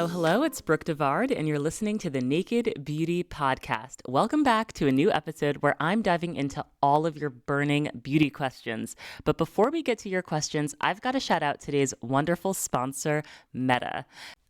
Hello, it's Brooke Devard, and you're listening to the Naked Beauty Podcast. Welcome back to a new episode where I'm diving into all of your burning beauty questions. But before we get to your questions, I've got to shout out today's wonderful sponsor, Meta.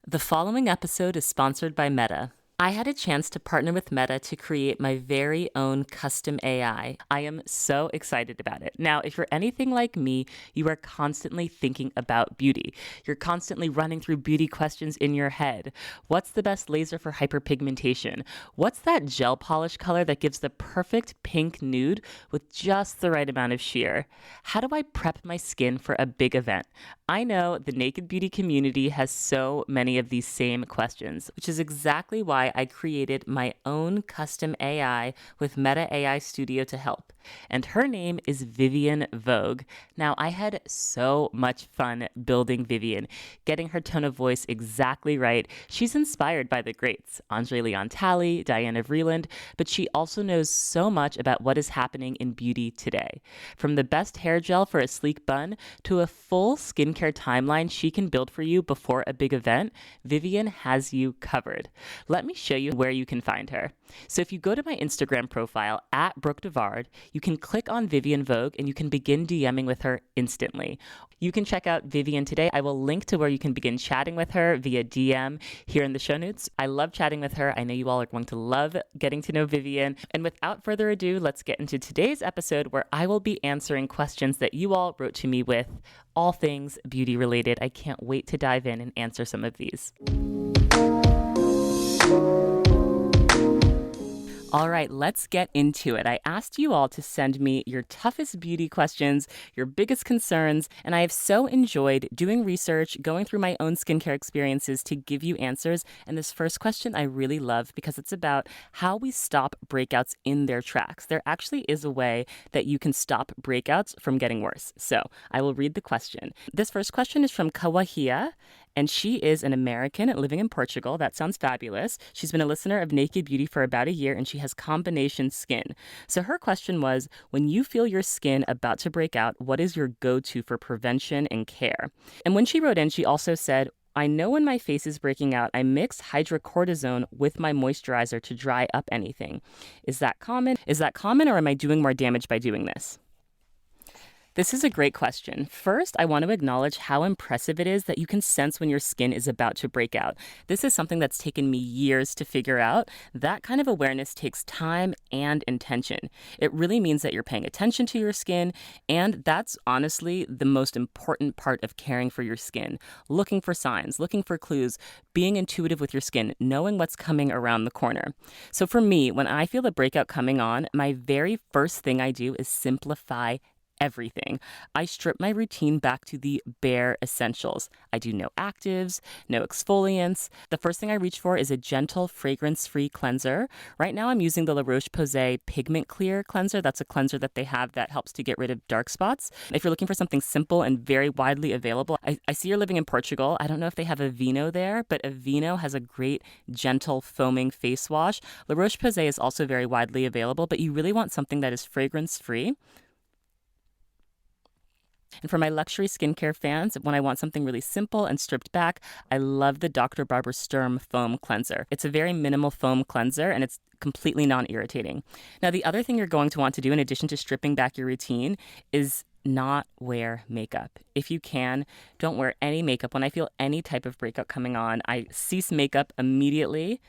The following episode is sponsored by Meta. I had a chance to partner with Meta to create my very own custom AI. I am so excited about it. Now, if you're anything like me, you are constantly thinking about beauty. You're constantly running through beauty questions in your head. What's the best laser for hyperpigmentation? What's that gel polish color that gives the perfect pink nude with just the right amount of sheer? How do I prep my skin for a big event? I know the Naked Beauty community has so many of these same questions, which is exactly why I created my own custom AI with Meta AI Studio to help. And her name is Vivian Vogue. Now, I had so much fun building Vivian, getting her tone of voice exactly right. She's inspired by the greats, Andre Leon Talley, Diana Vreeland, but she also knows so much about what is happening in beauty today. From the best hair gel for a sleek bun to a full skincare timeline she can build for you before a big event, Vivian has you covered. Let me show you where you can find her. So if you go to my Instagram profile at Brooke Devard, you can click on Vivian Vogue and you can begin DMing with her instantly. You can check out Vivian today. I will link to where you can begin chatting with her via DM here in the show notes. I love chatting with her. I know you all are going to love getting to know Vivian. And without further ado, let's get into today's episode where I will be answering questions that you all wrote to me with, all things beauty related. I can't wait to dive in and answer some of these. All right, let's get into it. I asked you all to send me your toughest beauty questions, your biggest concerns, and I have so enjoyed doing research, going through my own skincare experiences to give you answers. And this first question I really love because it's about how we stop breakouts in their tracks. There actually is a way that you can stop breakouts from getting worse. So I will read the question. This first question is from Kawahia, and she is an American living in Portugal. That sounds fabulous. She's been a listener of Naked Beauty for about a year, and she has combination skin. So her question was, when you feel your skin about to break out, what is your go-to for prevention and care? And when she wrote in, she also said, I know when my face is breaking out, I mix hydrocortisone with my moisturizer to dry up anything. Is that common? Or am I doing more damage by doing this? This is a great question. First, I want to acknowledge how impressive it is that you can sense when your skin is about to break out. This is something that's taken me years to figure out. That kind of awareness takes time and intention. It really means that you're paying attention to your skin, and that's honestly the most important part of caring for your skin. Looking for signs, looking for clues, being intuitive with your skin, knowing what's coming around the corner. So for me, when I feel a breakout coming on, my very first thing I do is simplify everything. I strip my routine back to the bare essentials. I do no actives, no exfoliants. The first thing I reach for is a gentle, fragrance-free cleanser. Right now, I'm using the La Roche-Posay Pigment Clear cleanser. That's a cleanser that they have that helps to get rid of dark spots. If you're looking for something simple and very widely available, I see you're living in Portugal. I don't know if they have Aveeno there, but Aveeno has a great, gentle, foaming face wash. La Roche-Posay is also very widely available, but you really want something that is fragrance-free. And for my luxury skincare fans, when I want something really simple and stripped back, I love the Dr. Barbara Sturm Foam Cleanser. It's a very minimal foam cleanser, and it's completely non-irritating. Now, the other thing you're going to want to do, in addition to stripping back your routine, is not wear makeup. If you can, don't wear any makeup. When I feel any type of breakout coming on, I cease makeup immediately.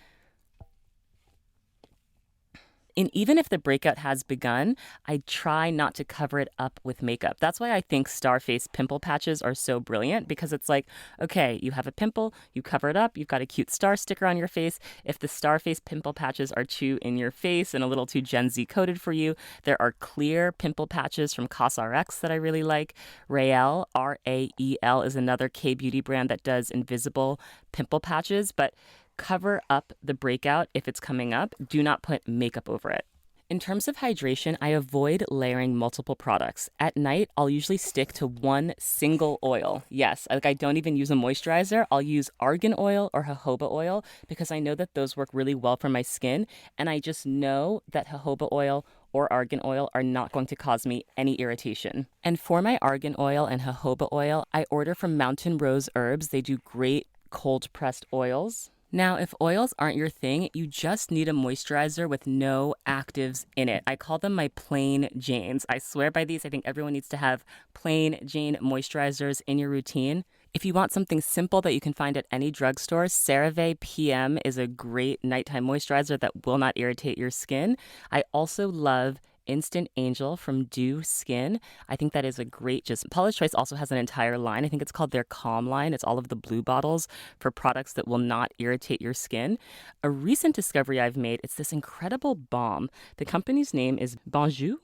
And even if the breakout has begun, I try not to cover it up with makeup. That's why I think Starface pimple patches are so brilliant, because it's like, okay, you have a pimple, you cover it up, you've got a cute star sticker on your face. If the Starface pimple patches are too in your face and a little too Gen Z coded for you, there are clear pimple patches from CosRx that I really like. Rael, R-A-E-L, is another K-beauty brand that does invisible pimple patches, but cover up the breakout if it's coming up. Do not put makeup over it. In terms of hydration, I avoid layering multiple products. At night, I'll usually stick to one single oil. Yes, I don't even use a moisturizer. I'll use argan oil or jojoba oil because I know that those work really well for my skin. And I just know that jojoba oil or argan oil are not going to cause me any irritation. And for my argan oil and jojoba oil, I order from Mountain Rose Herbs. They do great cold pressed oils. Now, if oils aren't your thing, you just need a moisturizer with no actives in it. I call them my plain Janes. I swear by these. I think everyone needs to have plain Jane moisturizers in your routine. If you want something simple that you can find at any drugstore, CeraVe PM is a great nighttime moisturizer that will not irritate your skin. I also love Instant Angel from Dew Skin. I think that is a great, just Paula's Choice also has an entire line. I think it's called their Calm line. It's all of the blue bottles for products that will not irritate your skin. A recent discovery I've made, it's this incredible balm. The company's name is Bonjour.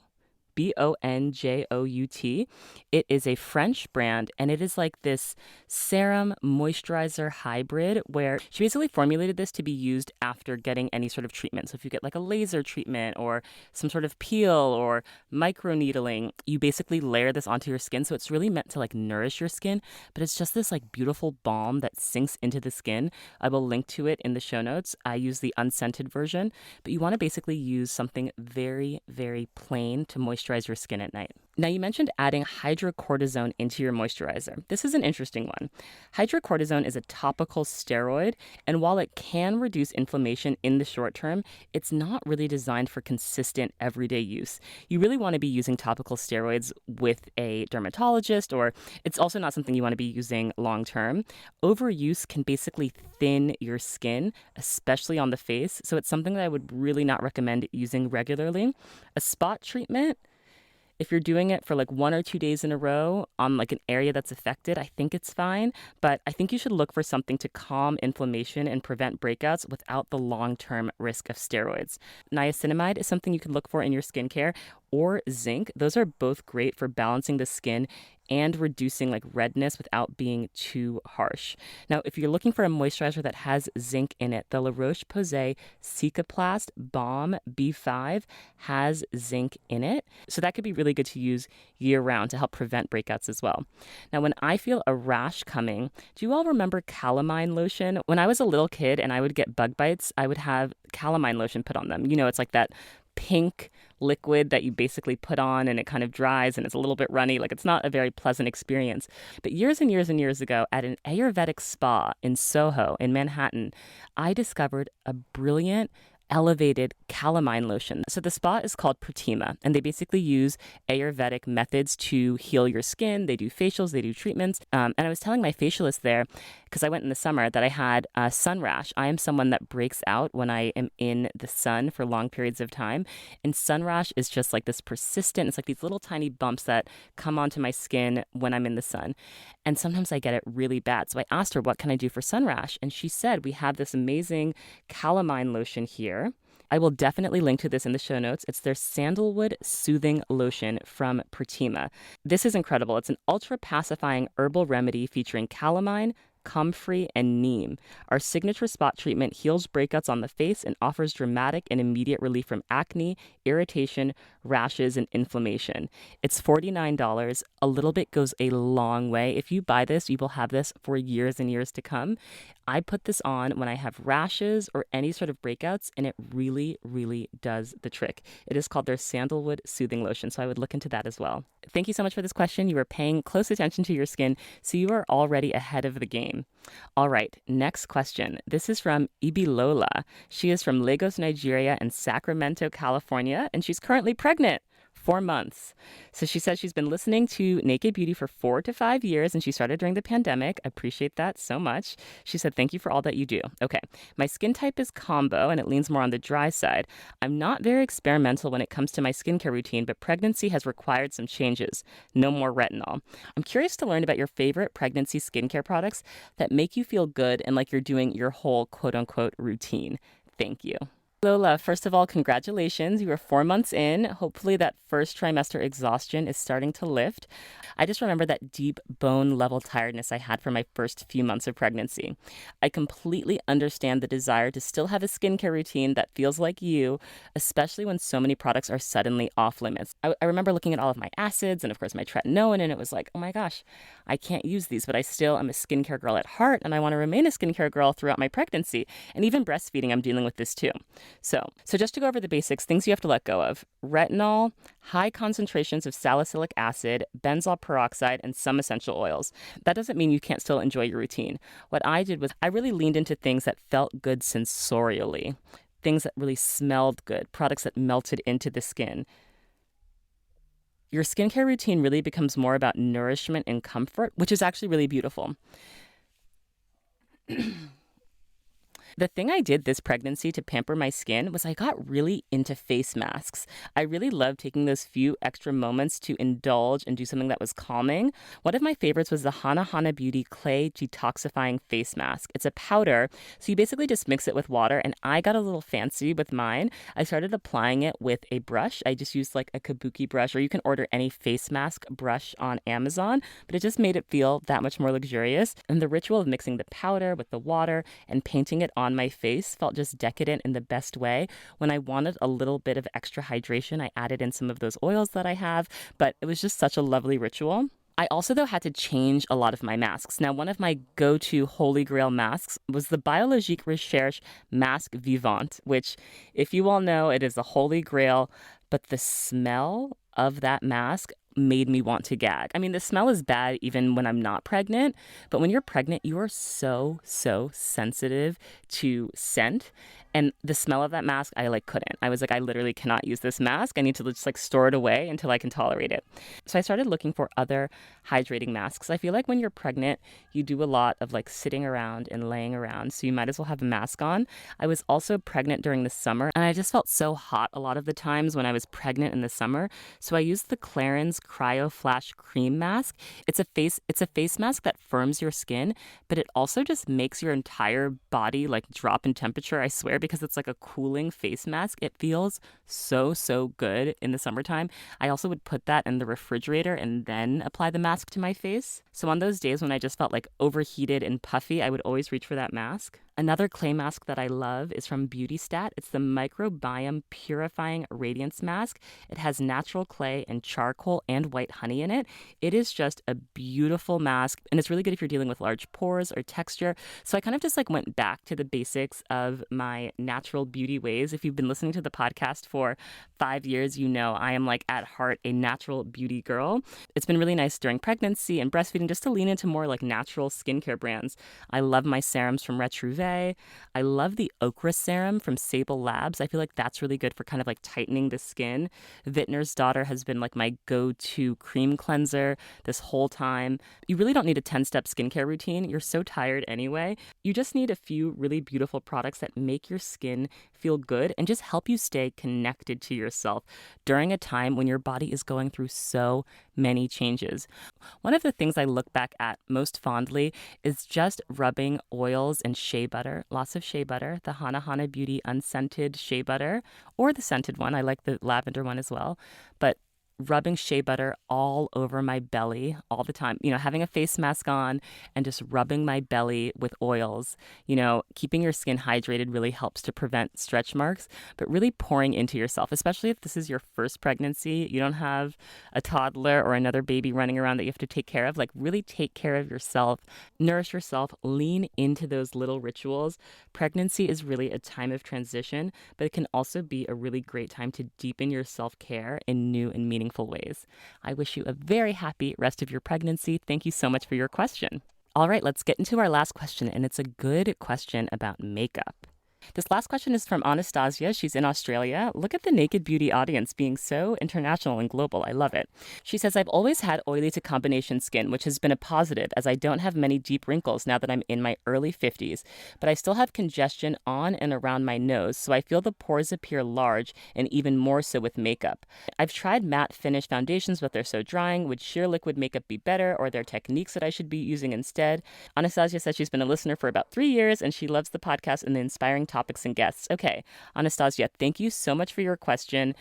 Bonjout. It is a French brand, and it is like this serum moisturizer hybrid where she basically formulated this to be used after getting any sort of treatment. So if you get like a laser treatment or some sort of peel or microneedling, you basically layer this onto your skin. So it's really meant to like nourish your skin, but it's just this like beautiful balm that sinks into the skin. I will link to it in the show notes. I use the unscented version, but you want to basically use something very, very plain to moisturize your skin at night. Now, you mentioned adding hydrocortisone into your moisturizer. This is an interesting one. Hydrocortisone is a topical steroid, and while it can reduce inflammation in the short term, it's not really designed for consistent everyday use. You really want to be using topical steroids with a dermatologist, or it's also not something you want to be using long term. Overuse can basically thin your skin, especially on the face, so it's something that I would really not recommend using regularly. A spot treatment, if you're doing it for like 1 or 2 days in a row on like an area that's affected, I think it's fine. But I think you should look for something to calm inflammation and prevent breakouts without the long-term risk of steroids. Niacinamide is something you can look for in your skincare, or zinc. Those are both great for balancing the skin and reducing like redness without being too harsh. Now, if you're looking for a moisturizer that has zinc in it, the La Roche-Posay Cicaplast Balm B5 has zinc in it. So that could be really good to use year round to help prevent breakouts as well. Now, when I feel a rash coming, do you all remember calamine lotion? When I was a little kid and I would get bug bites, I would have calamine lotion put on them. You know, it's like that pink liquid that you basically put on and it kind of dries and it's a little bit runny. Like, it's not a very pleasant experience. But years and years and years ago at an Ayurvedic spa in Soho in Manhattan, I discovered a brilliant elevated calamine lotion. So the spa is called Pratima, and they basically use Ayurvedic methods to heal your skin. They do facials, they do treatments. And I was telling my facialist there, because I went in the summer, that I had a sun rash. I am someone that breaks out when I am in the sun for long periods of time. And sun rash is just like this persistent, it's like these little tiny bumps that come onto my skin when I'm in the sun. And sometimes I get it really bad. So I asked her, what can I do for sun rash? And she said, we have this amazing calamine lotion here. I will definitely link to this in the show notes. It's their Sandalwood Soothing Lotion from Pratima. This is incredible. It's an ultra-pacifying herbal remedy featuring calamine, comfrey, and neem. Our signature spot treatment heals breakouts on the face and offers dramatic and immediate relief from acne, irritation, rashes, and inflammation. It's $49. A little bit goes a long way. If you buy this, you will have this for years and years to come. I put this on when I have rashes or any sort of breakouts, and it really, really does the trick. It is called their Sandalwood Soothing Lotion, so I would look into that as well. Thank you so much for this question. You are paying close attention to your skin, so you are already ahead of the game. All right, next question. This is from Ibilola. She is from Lagos, Nigeria, and Sacramento, California, and she's currently pregnant. 4 months. So she says she's been listening to Naked Beauty for 4 to 5 years, and she started during the pandemic. I appreciate that so much. She said, thank you for all that you do. Okay, my skin type is combo, and it leans more on the dry side. I'm not very experimental when it comes to my skincare routine, but pregnancy has required some changes. No more retinol. I'm curious to learn about your favorite pregnancy skincare products that make you feel good and like you're doing your whole quote-unquote routine. Thank you. Lola, first of all, congratulations. You are 4 months in. Hopefully that first trimester exhaustion is starting to lift. I just remember that deep bone level tiredness I had for my first few months of pregnancy. I completely understand the desire to still have a skincare routine that feels like you, especially when so many products are suddenly off limits. I remember looking at all of my acids and of course my tretinoin, and it was like, oh my gosh, I can't use these, but I still am a skincare girl at heart, and I want to remain a skincare girl throughout my pregnancy. And even breastfeeding, I'm dealing with this too. So just to go over the basics, things you have to let go of: retinol, high concentrations of salicylic acid, benzoyl peroxide, and some essential oils. That doesn't mean you can't still enjoy your routine. What I did was I really leaned into things that felt good sensorially, things that really smelled good, products that melted into the skin. Your skincare routine really becomes more about nourishment and comfort, which is actually really beautiful. The thing I did this pregnancy to pamper my skin was I got really into face masks. I really loved taking those few extra moments to indulge and do something that was calming. One of my favorites was the Hana Beauty Clay Detoxifying Face Mask. It's a powder, so you basically just mix it with water, and I got a little fancy with mine. I started applying it with a brush. I just used like a kabuki brush, or you can order any face mask brush on Amazon, but it just made it feel that much more luxurious. And the ritual of mixing the powder with the water and painting it on my face felt just decadent in the best way. When I wanted a little bit of extra hydration, I added in some of those oils that I have, but it was just such a lovely ritual. I also, though, had to change a lot of my masks. Now, one of my go-to holy grail masks was the Biologique Recherche Masque Vivant, which, if you all know, it is a holy grail, but the smell of that mask made me want to gag. I mean, the smell is bad even when I'm not pregnant, but when you're pregnant, you are so sensitive to scent. And the smell of that mask, I couldn't. I was like, I literally cannot use this mask. I need to just store it away until I can tolerate it. So I started looking for other hydrating masks. I feel like when you're pregnant, you do a lot of sitting around and laying around, so you might as well have a mask on. I was also pregnant during the summer, and I just felt so hot a lot of the times when I was pregnant in the summer. So I used the Clarins Cryo Flash Cream Mask. It's a face mask that firms your skin, but it also just makes your entire body drop in temperature, I swear, because it's like a cooling face mask. It feels so good in the summertime. I also would put that in the refrigerator and then apply the mask to my face. So on those days when I just felt overheated and puffy, I would always reach for that mask. Another clay mask that I love is from BeautyStat. It's the Microbiome Purifying Radiance Mask. It has natural clay and charcoal and white honey in it. It is just a beautiful mask, and it's really good if you're dealing with large pores or texture. So I kind of just went back to the basics of my natural beauty ways. If you've been listening to the podcast for 5 years, you know I am at heart a natural beauty girl. It's been really nice during pregnancy and breastfeeding just to lean into more natural skincare brands. I love my serums from Retrouvé. I love the Okra Serum from Sable Labs. I feel like that's really good for kind of tightening the skin. Vintner's Daughter has been my go-to cream cleanser this whole time. You really don't need a 10-step skincare routine. You're so tired anyway. You just need a few really beautiful products that make your skin feel good and just help you stay connected to yourself during a time when your body is going through so many changes. One of the things I look back at most fondly is just rubbing oils and shea butter, lots of shea butter, the Hana Beauty unscented shea butter, or the scented one. I like the lavender one as well. But rubbing shea butter all over my belly all the time, having a face mask on and just rubbing my belly with oils. Keeping your skin hydrated really helps to prevent stretch marks, but really pouring into yourself, especially if this is your first pregnancy, you don't have a toddler or another baby running around that you have to take care of. Really take care of yourself, nourish yourself, lean into those little rituals. Pregnancy is really a time of transition, but it can also be a really great time to deepen your self-care in new and meaningful ways. I wish you a very happy rest of your pregnancy. Thank you so much for your question. All right, let's get into our last question, and it's a good question about makeup. This last question is from Anastasia. She's in Australia. Look at the Naked Beauty audience being so international and global. I love it. She says, I've always had oily to combination skin, which has been a positive as I don't have many deep wrinkles now that I'm in my early 50s, but I still have congestion on and around my nose, so I feel the pores appear large and even more so with makeup. I've tried matte finish foundations, but they're so drying. Would sheer liquid makeup be better, or are there techniques that I should be using instead? Anastasia says she's been a listener for about 3 years, and she loves the podcast and the inspiring topics and guests. Okay, Anastasia, thank you so much for your question.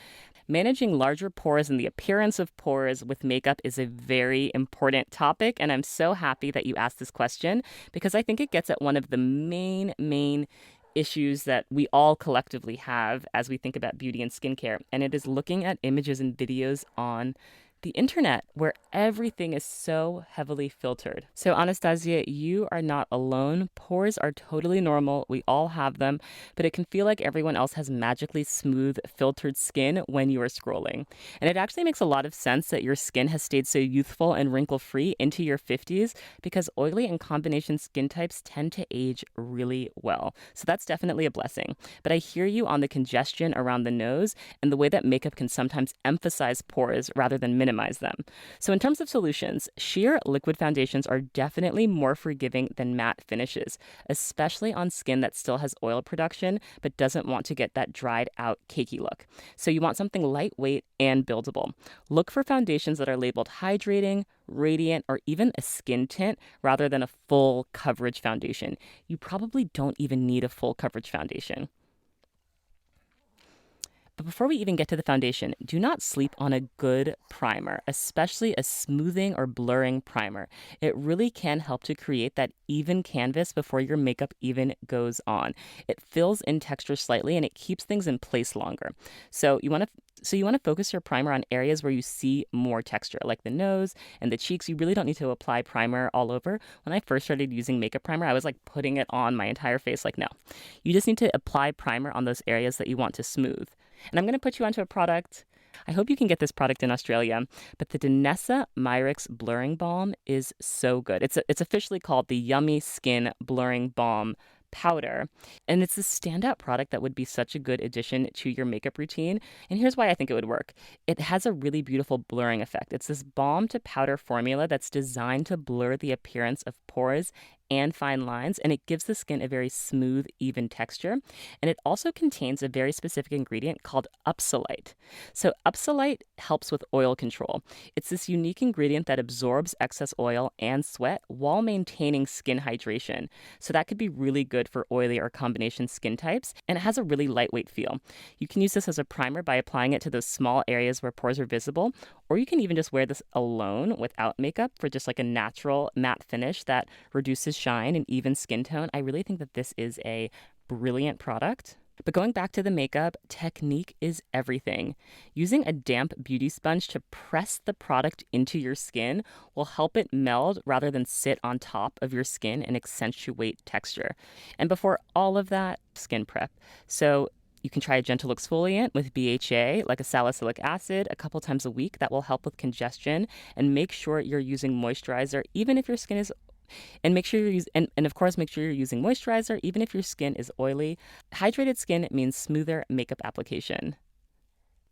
Managing larger pores and the appearance of pores with makeup is a very important topic, and I'm so happy that you asked this question because I think it gets at one of the main issues that we all collectively have as we think about beauty and skincare, and it is looking at images and videos on the internet, where everything is so heavily filtered. So Anastasia, you are not alone. Pores are totally normal. We all have them, but it can feel like everyone else has magically smooth, filtered skin when you are scrolling. And it actually makes a lot of sense that your skin has stayed so youthful and wrinkle-free into your 50s because oily and combination skin types tend to age really well. So that's definitely a blessing. But I hear you on the congestion around the nose and the way that makeup can sometimes emphasize pores rather than minimize them. So in terms of solutions, sheer liquid foundations are definitely more forgiving than matte finishes, especially on skin that still has oil production but doesn't want to get that dried out cakey look. So you want something lightweight and buildable. Look for foundations that are labeled hydrating, radiant, or even a skin tint rather than a full coverage foundation. You probably don't even need a full coverage foundation. But before we even get to the foundation, do not sleep on a good primer, especially a smoothing or blurring primer. It really can help to create that even canvas before your makeup even goes on. It fills in texture slightly and it keeps things in place longer. So you want to focus your primer on areas where you see more texture, like the nose and the cheeks. You really don't need to apply primer all over. When I first started using makeup primer, I was like putting it on my entire face. Like, no. You just need to apply primer on those areas that you want to smooth. And I'm going to put you onto a product. I hope you can get this product in Australia, but the Danessa Myrix Blurring Balm is so good. It's officially called the Yummy Skin Blurring Balm Powder, and it's a standout product that would be such a good addition to your makeup routine. And here's why I think it would work. It has a really beautiful blurring effect. It's this balm to powder formula that's designed to blur the appearance of pores and fine lines, and it gives the skin a very smooth, even texture. And it also contains a very specific ingredient called upsolite. So upsolite helps with oil control. It's this unique ingredient that absorbs excess oil and sweat while maintaining skin hydration. So that could be really good for oily or combination skin types, and it has a really lightweight feel. You can use this as a primer by applying it to those small areas where pores are visible, or you can even just wear this alone without makeup for just like a natural matte finish that reduces shine and even skin tone. I really think that this is a brilliant product. But going back to the makeup, technique is everything. Using a damp beauty sponge to press the product into your skin will help it meld rather than sit on top of your skin and accentuate texture. And before all of that, skin prep. So you can try a gentle exfoliant with BHA, like a salicylic acid, a couple times a week. That will help with congestion. And make sure you're using moisturizer, even if your skin is and make sure of course make sure you're using moisturizer even if your skin is oily. Hydrated skin means smoother makeup application.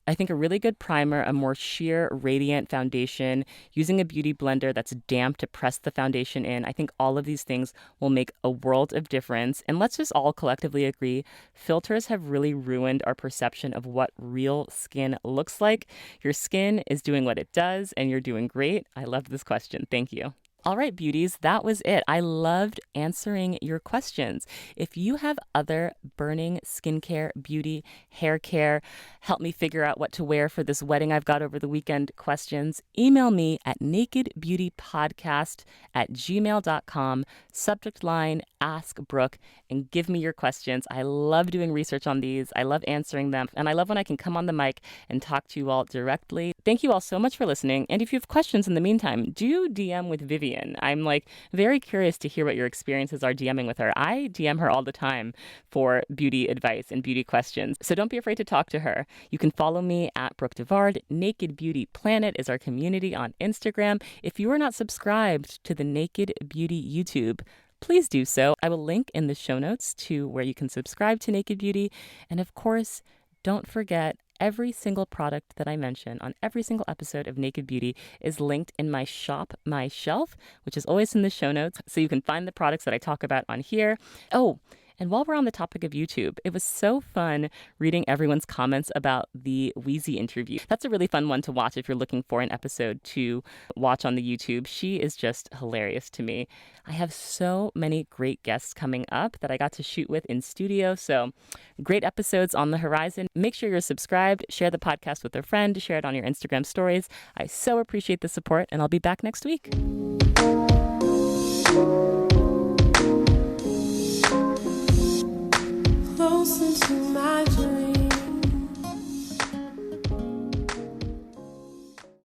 I think a really good primer, a more sheer, radiant foundation, using a beauty blender that's damp to press the foundation in. I think all of these things will make a world of difference. And let's just all collectively agree, filters have really ruined our perception of what real skin looks like. Your skin is doing what it does, and you're doing great. I love this question. Thank you. All right, beauties, that was it. I loved answering your questions. If you have other burning skincare, beauty, hair care, help me figure out what to wear for this wedding I've got over the weekend questions, email me at nakedbeautypodcast@gmail.com, subject line, Ask Brooke, and give me your questions. I love doing research on these. I love answering them, and I love when I can come on the mic and talk to you all directly. Thank you all so much for listening, and if you have questions in the meantime, do DM with Vivian. I'm very curious to hear what your experiences are DMing with her. I DM her all the time for beauty advice and beauty questions, so don't be afraid to talk to her. You can follow me at Brooke Devard. Naked Beauty Planet is our community on Instagram. If you are not subscribed to the Naked Beauty YouTube, please do so. I will link in the show notes to where you can subscribe to Naked Beauty. And of course, don't forget, every single product that I mention on every single episode of Naked Beauty is linked in my shop, my shelf, which is always in the show notes. So you can find the products that I talk about on here. Oh, and while we're on the topic of YouTube, it was so fun reading everyone's comments about the Wheezy interview. That's a really fun one to watch if you're looking for an episode to watch on the YouTube. She is just hilarious to me. I have so many great guests coming up that I got to shoot with in studio. So great episodes on the horizon. Make sure you're subscribed, share the podcast with a friend, share it on your Instagram stories. I so appreciate the support, and I'll be back next week.